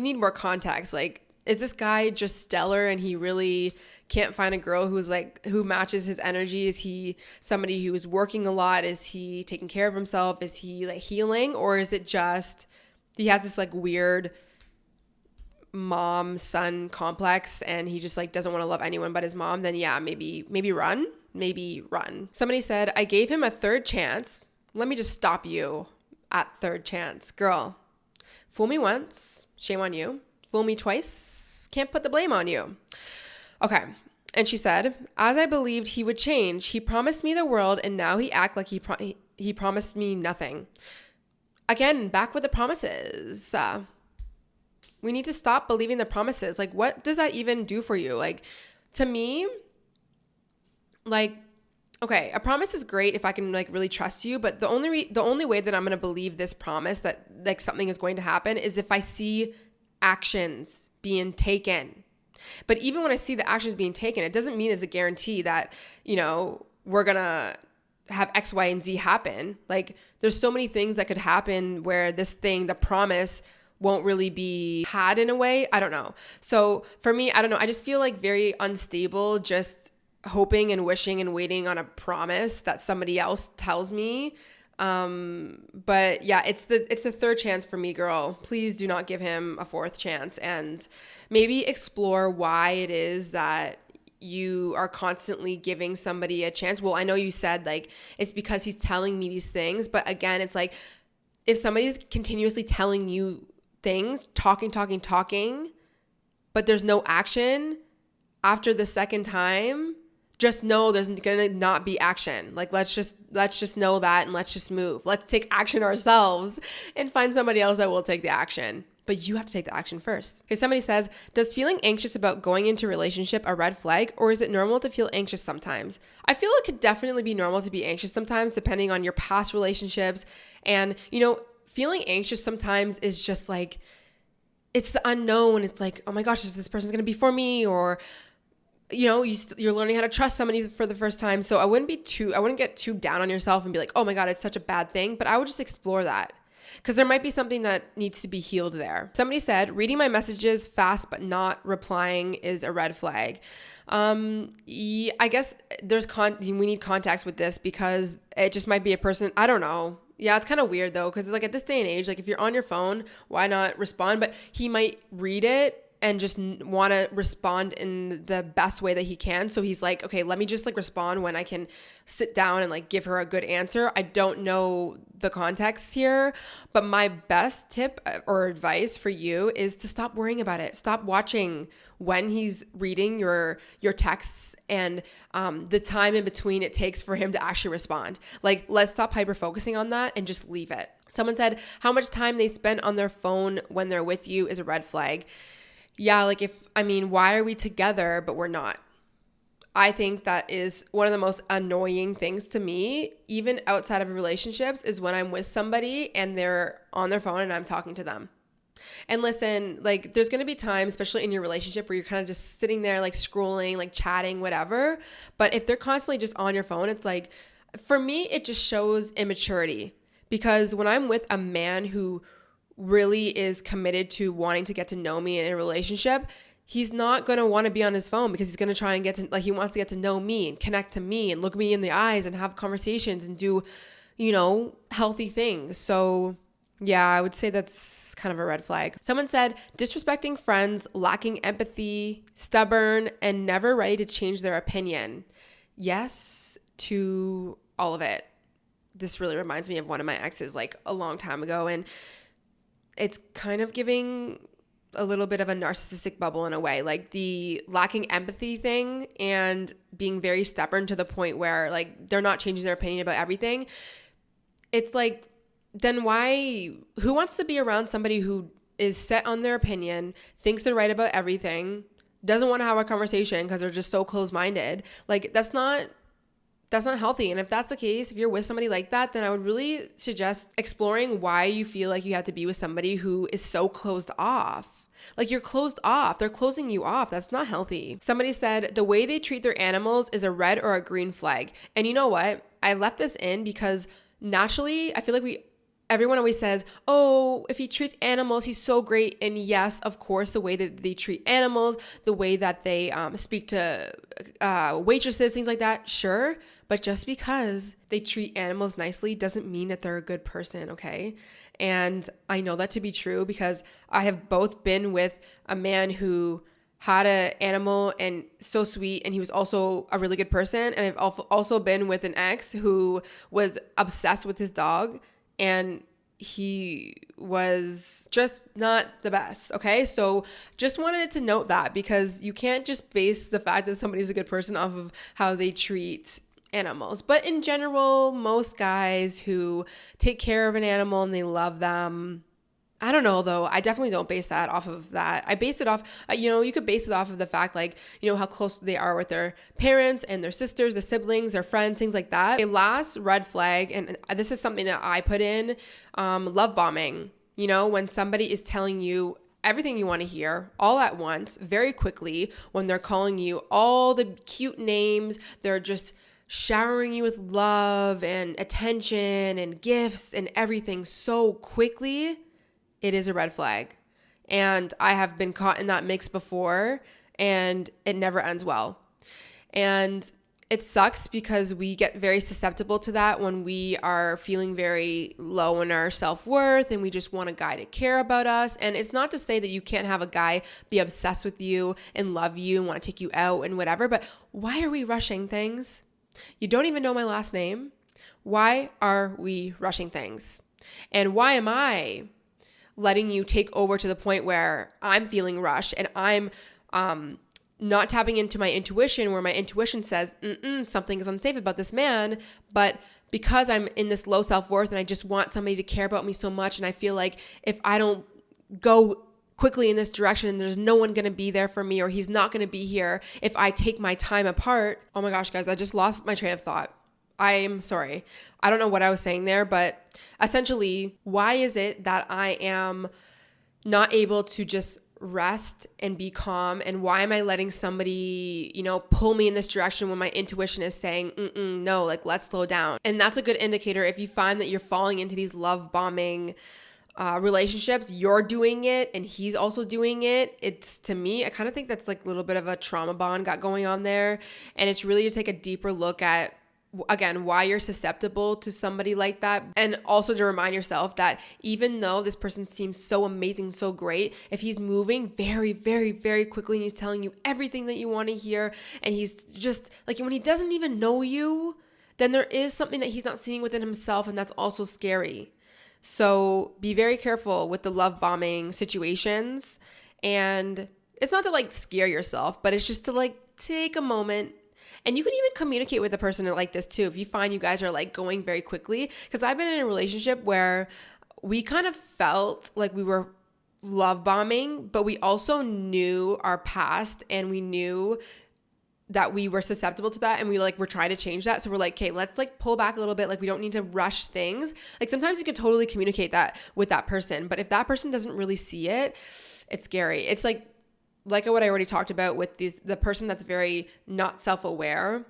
need more context. Like, is this guy just stellar and he really can't find a girl who matches his energy? Is he somebody who is working a lot? Is he taking care of himself? Is he like healing? Or is it just he has this like weird mom-son complex and he just like doesn't want to love anyone but his mom? Then yeah, maybe run. Somebody said, I gave him a third chance. Let me just stop you at third chance. Girl, fool me once, shame on you. Fool me twice, can't put the blame on you. Okay. And she said, as I believed he would change, he promised me the world and now he act like he promised me nothing. Again, back with the promises. We need to stop believing the promises. Like, what does that even do for you? Like, to me, like, okay, a promise is great if I can like really trust you, but the only way that I'm going to believe this promise that like something is going to happen is if I see actions being taken. But even when I see the actions being taken, it doesn't mean it's a guarantee that, you know, we're going to have X, Y, and Z happen. Like, there's so many things that could happen where this thing, the promise, won't really be had in a way. I don't know. So for me, I don't know. I just feel like very unstable, just hoping and wishing and waiting on a promise that somebody else tells me. But yeah, it's the third chance for me, girl. Please do not give him a fourth chance, and maybe explore why it is that you are constantly giving somebody a chance. Well, I know you said like it's because he's telling me these things, but again, it's like if somebody's continuously telling you things, talking, but there's no action after the second time, just know there's gonna not be action. Like, let's just know that, and let's just move. Let's take action ourselves and find somebody else that will take the action. But you have to take the action first. Okay, somebody says, does feeling anxious about going into a relationship a red flag, or is it normal to feel anxious sometimes? I feel it could definitely be normal to be anxious sometimes, depending on your past relationships. And, you know, feeling anxious sometimes is just like, it's the unknown. It's like, oh my gosh, if this person's gonna be for me, or you know, you're learning how to trust somebody for the first time. So I wouldn't get too down on yourself and be like, oh my God, it's such a bad thing. But I would just explore that, because there might be something that needs to be healed there. Somebody said, reading my messages fast but not replying is a red flag. Yeah, I guess we need context with this, because it just might be a person, I don't know. Yeah, it's kind of weird though, because like at this day and age, like if you're on your phone, why not respond? But he might read it and just want to respond in the best way that he can. So he's like, okay, let me just like respond when I can sit down and like give her a good answer. I don't know the context here, but my best tip or advice for you is to stop worrying about it. Stop watching when he's reading your texts and the time in between it takes for him to actually respond. Like, let's stop hyper focusing on that and just leave it. Someone said how much time they spend on their phone when they're with you is a red flag. Yeah, like why are we together but we're not? I think that is one of the most annoying things to me, even outside of relationships, is when I'm with somebody and they're on their phone and I'm talking to them. And listen, like there's going to be times, especially in your relationship, where you're kind of just sitting there like scrolling, like chatting, whatever. But if they're constantly just on your phone, it's like, for me, it just shows immaturity. Because when I'm with a man who really is committed to wanting to get to know me in a relationship, he's not going to want to be on his phone, because he's going to try and he wants to get to know me and connect to me and look me in the eyes and have conversations and do, healthy things. So yeah, I would say that's kind of a red flag. Someone said disrespecting friends, lacking empathy, stubborn, and never ready to change their opinion. Yes to all of it. This really reminds me of one of my exes like a long time ago, and it's kind of giving a little bit of a narcissistic bubble in a way, like the lacking empathy thing and being very stubborn to the point where like they're not changing their opinion about everything. It's like, then who wants to be around somebody who is set on their opinion, thinks they're right about everything, doesn't want to have a conversation because they're just so closed-minded? Like that's not healthy. And if that's the case, if you're with somebody like that, then I would really suggest exploring why you feel like you have to be with somebody who is so closed off. Like you're closed off. They're closing you off. That's not healthy. Somebody said the way they treat their animals is a red or a green flag. And you know what? I left this in because naturally I feel like everyone always says, oh, if he treats animals, he's so great. And yes, of course, the way that they treat animals, the way that they speak to waitresses, things like that, sure. But just because they treat animals nicely doesn't mean that they're a good person, okay? And I know that to be true because I have both been with a man who had an animal and so sweet, and he was also a really good person. And I've also been with an ex who was obsessed with his dog, and he was just not the best, okay? So just wanted to note that, because you can't just base the fact that somebody's a good person off of how they treat animals. But in general, most guys who take care of an animal and they love them, I don't know though. I definitely don't base that off of that. I base it off, you could base it off of the fact like, how close they are with their parents and their sisters, their siblings, their friends, things like that. A last red flag, and this is something that I put in, love bombing. When somebody is telling you everything you want to hear all at once, very quickly, when they're calling you all the cute names, they're just showering you with love and attention and gifts and everything so quickly, it is a red flag. And I have been caught in that mix before, and it never ends well. And it sucks because we get very susceptible to that when we are feeling very low in our self-worth and we just want a guy to care about us. And it's not to say that you can't have a guy be obsessed with you and love you and want to take you out and whatever, but why are we rushing things? You don't even know my last name. Why are we rushing things? And why am I letting you take over to the point where I'm feeling rushed and I'm not tapping into my intuition, where my intuition says, something is unsafe about this man, but because I'm in this low self-worth and I just want somebody to care about me so much, and I feel like if I don't go quickly in this direction, there's no one going to be there for me, or he's not going to be here if I take my time apart. Oh my gosh, guys, I just lost my train of thought. I'm sorry. I don't know what I was saying there, but essentially, why is it that I am not able to just rest and be calm? And why am I letting somebody, pull me in this direction when my intuition is saying, no, like, let's slow down? And that's a good indicator if you find that you're falling into these love bombing relationships, you're doing it and he's also doing it. It's, to me, I kind of think that's like a little bit of a trauma bond got going on there. And it's really to take a deeper look at again, why you're susceptible to somebody like that. And also to remind yourself that even though this person seems so amazing, so great, if he's moving very, very, very quickly and he's telling you everything that you want to hear, and he's just like, when he doesn't even know you, then there is something that he's not seeing within himself, and that's also scary. So be very careful with the love bombing situations. And it's not to like scare yourself, but it's just to like take a moment. And you can even communicate with a person like this too. If you find you guys are like going very quickly, because I've been in a relationship where we kind of felt like we were love bombing, but we also knew our past, and we knew that we were susceptible to that, and we like were trying to change that. So we're like, okay, let's like pull back a little bit. Like, we don't need to rush things. Like, sometimes you can totally communicate that with that person, but if that person doesn't really see it, it's scary. It's like what I already talked about with the person that's very not self-aware.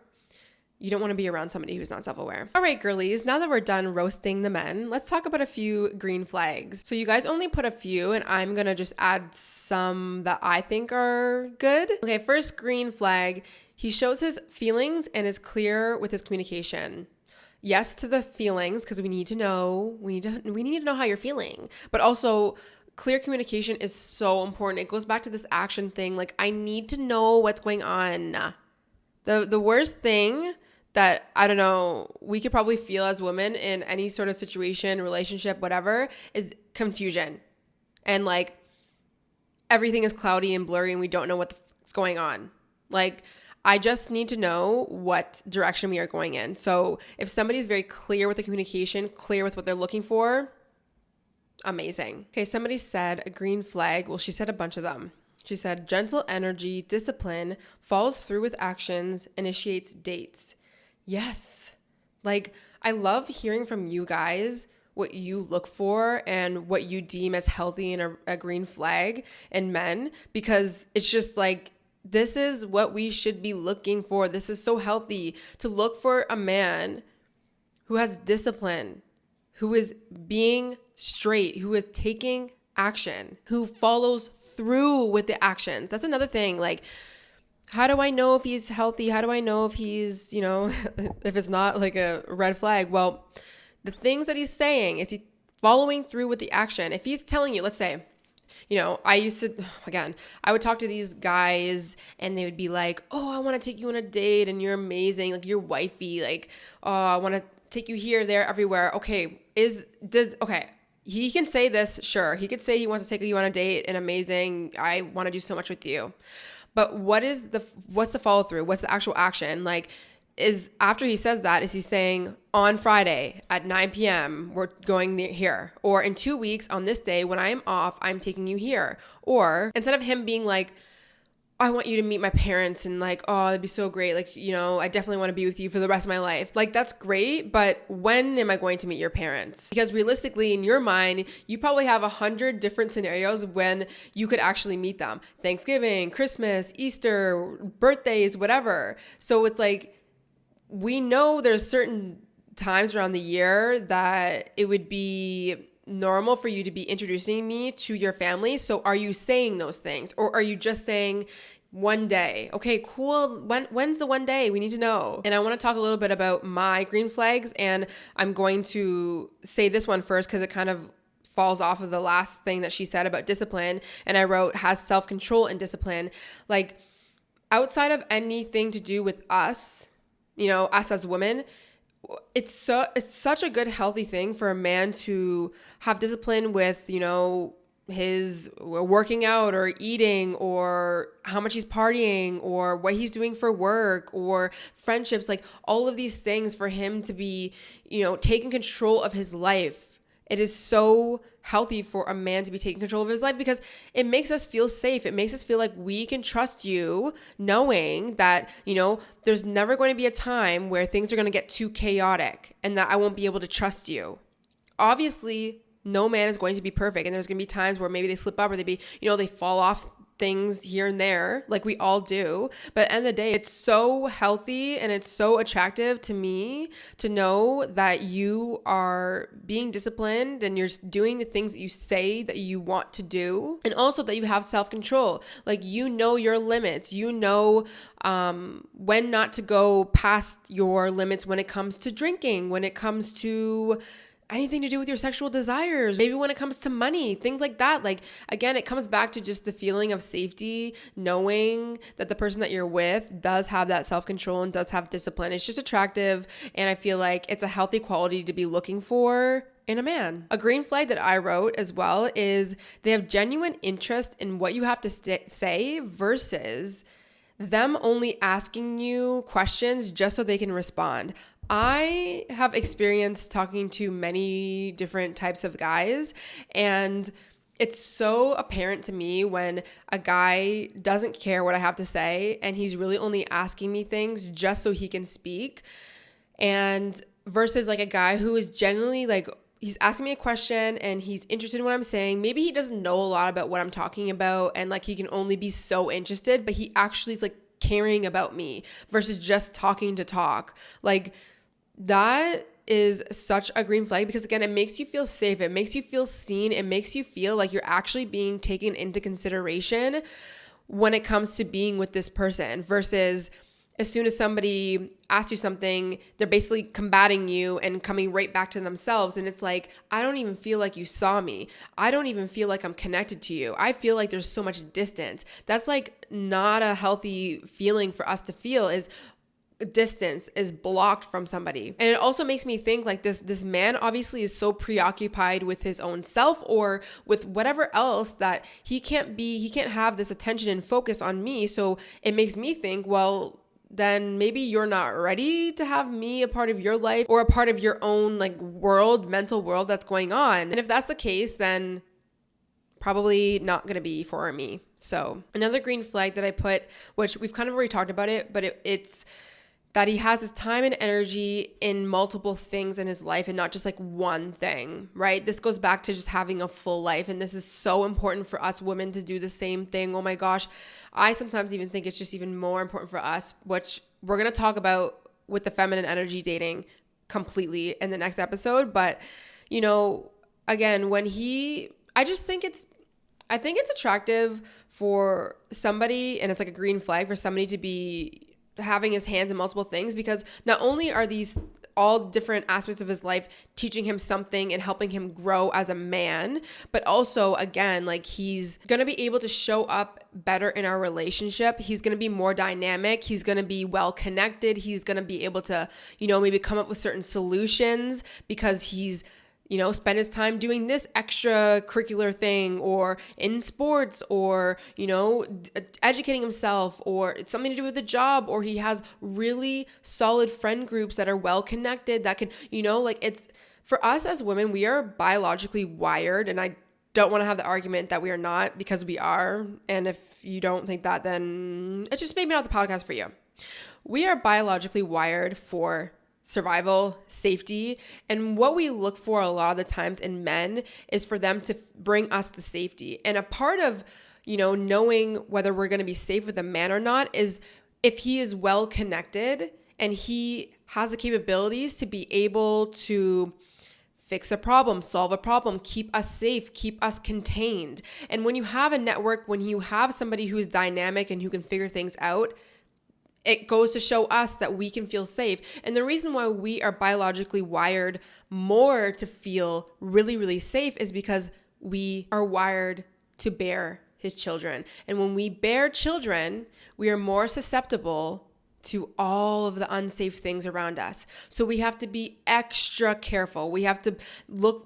You don't want to be around somebody who's not self-aware. All right, girlies, now that we're done roasting the men, let's talk about a few green flags. So you guys only put a few, and I'm going to just add some that I think are good. Okay, first green flag, he shows his feelings and is clear with his communication. Yes to the feelings, because we need to know how you're feeling, but also clear communication is so important. It goes back to this action thing. Like, I need to know what's going on. The worst thing that, I don't know, we could probably feel as women in any sort of situation, relationship, whatever, is confusion. And like, everything is cloudy and blurry and we don't know what's going on. Like, I just need to know what direction we are going in. So if somebody's very clear with the communication, clear with what they're looking for, amazing. Okay, somebody said a green flag. Well, she said a bunch of them. She said gentle energy, discipline, follows through with actions, initiates dates. Yes. Like, I love hearing from you guys what you look for and what you deem as healthy in a green flag in men, because it's just like, this is what we should be looking for. This is so healthy to look for a man who has discipline, who is being straight, who is taking action, who follows through with the actions. That's another thing. Like, how do I know if he's healthy? How do I know if he's, if it's not like a red flag? Well, the things that he's saying, is he following through with the action? If he's telling you, let's say, I would talk to these guys and they would be like, oh, I want to take you on a date and you're amazing. Like, you're wifey. Like, oh, I want to take you here, there, everywhere. Okay. He can say this. Sure. He could say he wants to take you on a date and amazing. I want to do so much with you. But what's the follow through? What's the actual action? Like, is after he says that, is he saying on Friday at 9 p.m. we're going here, or in 2 weeks on this day when I am off, I'm taking you here? Or instead of him being like, I want you to meet my parents and like, oh, it'd be so great. Like, I definitely want to be with you for the rest of my life. Like, that's great. But when am I going to meet your parents? Because realistically, in your mind, you probably have 100 different scenarios when you could actually meet them. Thanksgiving, Christmas, Easter, birthdays, whatever. So it's like, we know there's certain times around the year that it would be normal for you to be introducing me to your family. So are you saying those things, or are you just saying one day? Okay, cool. When's the one day? We need to know. And I want to talk a little bit about my green flags, and I'm going to say this one first because it kind of falls off of the last thing that she said about discipline. And I wrote, has self-control and discipline. Like, outside of anything to do with us, us as women, it's such a good, healthy thing for a man to have discipline with, his working out or eating, or how much he's partying, or what he's doing for work, or friendships, like all of these things for him to be, taking control of his life. It is so healthy for a man to be taking control of his life, because it makes us feel safe. It makes us feel like we can trust you, knowing that, there's never going to be a time where things are going to get too chaotic and that I won't be able to trust you. Obviously, no man is going to be perfect, and there's going to be times where maybe they slip up, or they fall off things here and there, like we all do. But at the end of the day, it's so healthy and it's so attractive to me to know that you are being disciplined and you're doing the things that you say that you want to do. And also that you have self-control. Like, you know your limits. You know when not to go past your limits when it comes to drinking, when it comes to anything to do with your sexual desires, maybe when it comes to money, things like that. Like, again, it comes back to just the feeling of safety, knowing that the person that you're with does have that self-control and does have discipline. It's just attractive, and I feel like it's a healthy quality to be looking for in a man. A green flag that I wrote as well is they have genuine interest in what you have to say versus them only asking you questions just so they can respond. I have experienced talking to many different types of guys, and it's so apparent to me when a guy doesn't care what I have to say and he's really only asking me things just so he can speak, and versus like a guy who is genuinely like, he's asking me a question and he's interested in what I'm saying. Maybe he doesn't know a lot about what I'm talking about and like he can only be so interested, but he actually is like caring about me versus just talking to talk. Like, that is such a green flag because, again, it makes you feel safe. It makes you feel seen. It makes you feel like you're actually being taken into consideration when it comes to being with this person versus as soon as somebody asks you something, they're basically combating you and coming right back to themselves. And it's like, I don't even feel like you saw me. I don't even feel like I'm connected to you. I feel like there's so much distance. That's like not a healthy feeling for us to feel, is distance is blocked from somebody. And it also makes me think like this man obviously is so preoccupied with his own self or with whatever else that he can't have this attention and focus on me. So it makes me think, well, then maybe you're not ready to have me a part of your life or a part of your own like mental world that's going on. And if that's the case, then probably not going to be for me. So another green flag that I put, which we've kind of already talked about it, but it's that he has his time and energy in multiple things in his life and not just like one thing, right? This goes back to just having a full life. And this is so important for us women to do the same thing. Oh my gosh. I sometimes even think it's just even more important for us, which we're going to talk about with the feminine energy dating completely in the next episode. But, you know, again, I think it's attractive for somebody, and it's like a green flag for somebody to be having his hands in multiple things, because not only are these all different aspects of his life teaching him something and helping him grow as a man, but also, again, like he's going to be able to show up better in our relationship. He's going to be more dynamic. He's going to be well connected. He's going to be able to, maybe come up with certain solutions because he's spend his time doing this extracurricular thing or in sports or, educating himself, or it's something to do with the job, or he has really solid friend groups that are well connected that can, it's for us as women, we are biologically wired, and I don't want to have the argument that we are not, because we are. And if you don't think that, then it's just maybe not the podcast for you. We are biologically wired for survival, safety, and what we look for a lot of the times in men is for them to bring us the safety. And a part of, knowing whether we're going to be safe with a man or not is if he is well connected and he has the capabilities to be able to fix a problem, solve a problem, keep us safe, keep us contained. And when you have a network, when you have somebody who is dynamic and who can figure things out, it goes to show us that we can feel safe. And the reason why we are biologically wired more to feel really, really safe is because we are wired to bear his children. And when we bear children, we are more susceptible to all of the unsafe things around us. So we have to be extra careful. We have to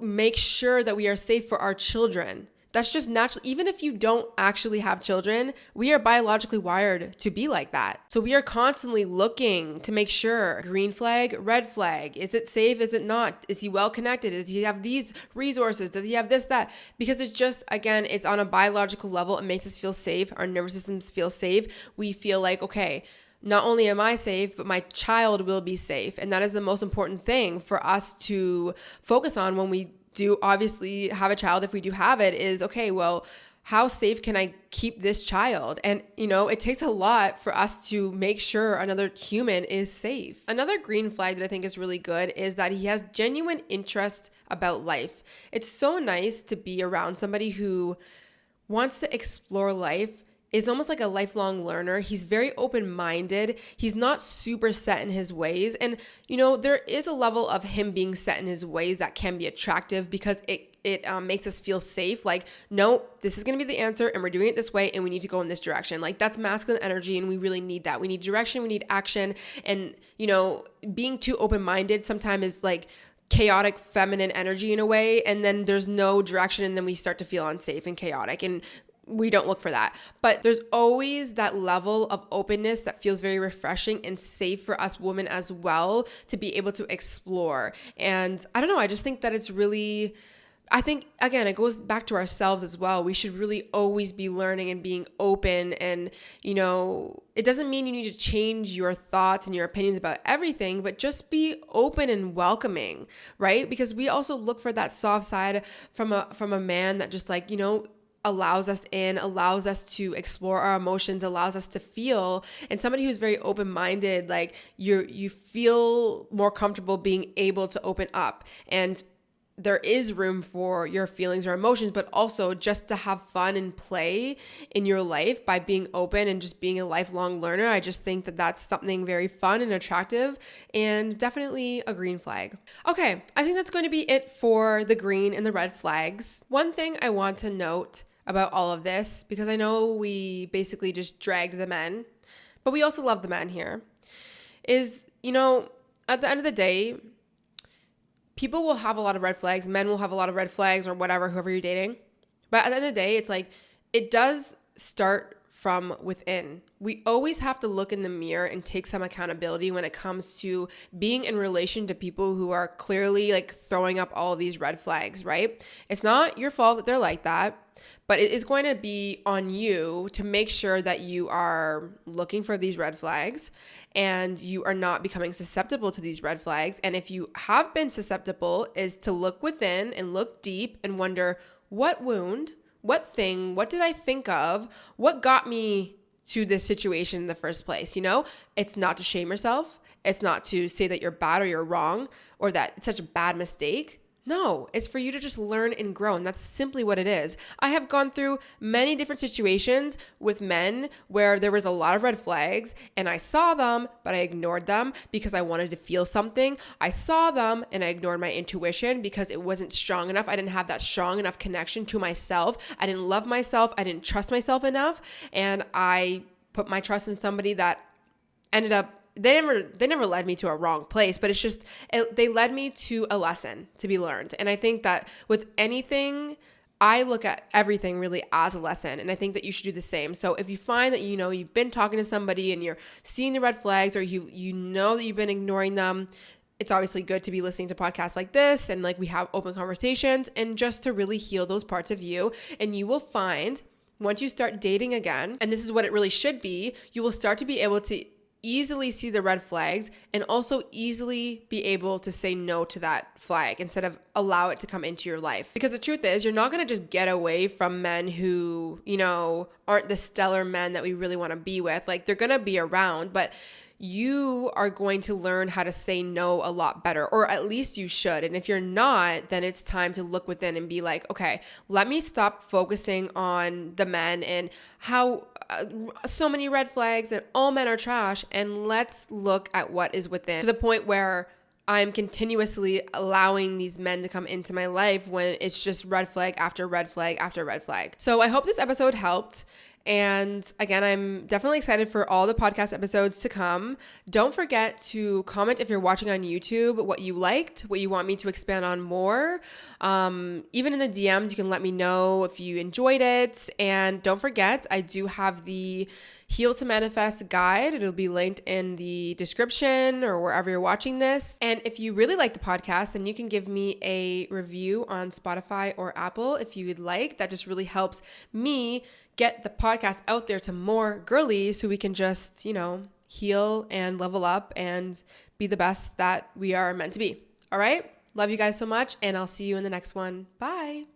make sure that we are safe for our children. That's just natural. Even if you don't actually have children, we are biologically wired to be like that. So we are constantly looking to make sure, green flag, red flag. Is it safe? Is it not? Is he well connected? Does he have these resources? Does he have this, that? Because it's just, again, it's on a biological level. It makes us feel safe. Our nervous systems feel safe. We feel like, okay, not only am I safe, but my child will be safe. And that is the most important thing for us to focus on when we do obviously have a child. If we do have it, is okay, well, how safe can I keep this child? And, it takes a lot for us to make sure another human is safe. Another green flag that I think is really good is that he has genuine interest about life. It's so nice to be around somebody who wants to explore life, is almost like a lifelong learner. He's very open-minded. He's not super set in his ways. And, there is a level of him being set in his ways that can be attractive because it makes us feel safe. Like, no, this is going to be the answer and we're doing it this way and we need to go in this direction. Like, that's masculine energy and we really need that. We need direction, we need action. And, being too open-minded sometimes is like chaotic feminine energy in a way. And then there's no direction and then we start to feel unsafe and chaotic. And we don't look for that. But there's always that level of openness that feels very refreshing and safe for us women as well to be able to explore. And I don't know, I just think that it's really, I think, again, it goes back to ourselves as well. We should really always be learning and being open. And, it doesn't mean you need to change your thoughts and your opinions about everything, but just be open and welcoming, right? Because we also look for that soft side from a man that just like, allows us in, allows us to explore our emotions, allows us to feel. And somebody who's very open-minded, like you feel more comfortable being able to open up. And there is room for your feelings or emotions, but also just to have fun and play in your life by being open and just being a lifelong learner. I just think that that's something very fun and attractive and definitely a green flag. Okay, I think that's going to be it for the green and the red flags. One thing I want to note about all of this, because I know we basically just dragged the men, but we also love the men here, is, at the end of the day, people will have a lot of red flags, men will have a lot of red flags or whatever, whoever you're dating. But at the end of the day, it's like, it does start from within. We always have to look in the mirror and take some accountability when it comes to being in relation to people who are clearly like throwing up all these red flags, right? It's not your fault that they're like that, but it is going to be on you to make sure that you are looking for these red flags and you are not becoming susceptible to these red flags. And if you have been susceptible, is to look within and look deep and wonder, what wound, what thing, what did I think of, what got me to this situation in the first place? It's not to shame yourself. It's not to say that you're bad or you're wrong or that it's such a bad mistake. No, it's for you to just learn and grow. And that's simply what it is. I have gone through many different situations with men where there was a lot of red flags and I saw them, but I ignored them because I wanted to feel something. I saw them and I ignored my intuition because it wasn't strong enough. I didn't have that strong enough connection to myself. I didn't love myself. I didn't trust myself enough. And I put my trust in somebody that ended up they never led me to a wrong place, but it's just, they led me to a lesson to be learned. And I think that with anything, I look at everything really as a lesson. And I think that you should do the same. So if you find that, you've been talking to somebody and you're seeing the red flags or you know that you've been ignoring them, it's obviously good to be listening to podcasts like this and like we have open conversations and just to really heal those parts of you. And you will find once you start dating again, and this is what it really should be, you will start to be able to easily see the red flags and also easily be able to say no to that flag instead of allow it to come into your life. Because the truth is, you're not going to just get away from men who, aren't the stellar men that we really want to be with. Like, they're going to be around, but you are going to learn how to say no a lot better, or at least you should. And if you're not, then it's time to look within and be like, okay, let me stop focusing on the men and how so many red flags and all men are trash, and let's look at what is within, to the point where I'm continuously allowing these men to come into my life when it's just red flag after red flag after red flag. So I hope this episode helped. And again, I'm definitely excited for all the podcast episodes to come. Don't forget to comment if you're watching on YouTube what you liked, what you want me to expand on more. Even in the DMs, you can let me know if you enjoyed it. And don't forget, I do have the Heal to Manifest guide. It'll be linked in the description or wherever you're watching this. And if you really like the podcast, then you can give me a review on Spotify or Apple if you would like. That just really helps me get the podcast out there to more girlies so we can just, heal and level up and be the best that we are meant to be. All right? Love you guys so much, and I'll see you in the next one. Bye.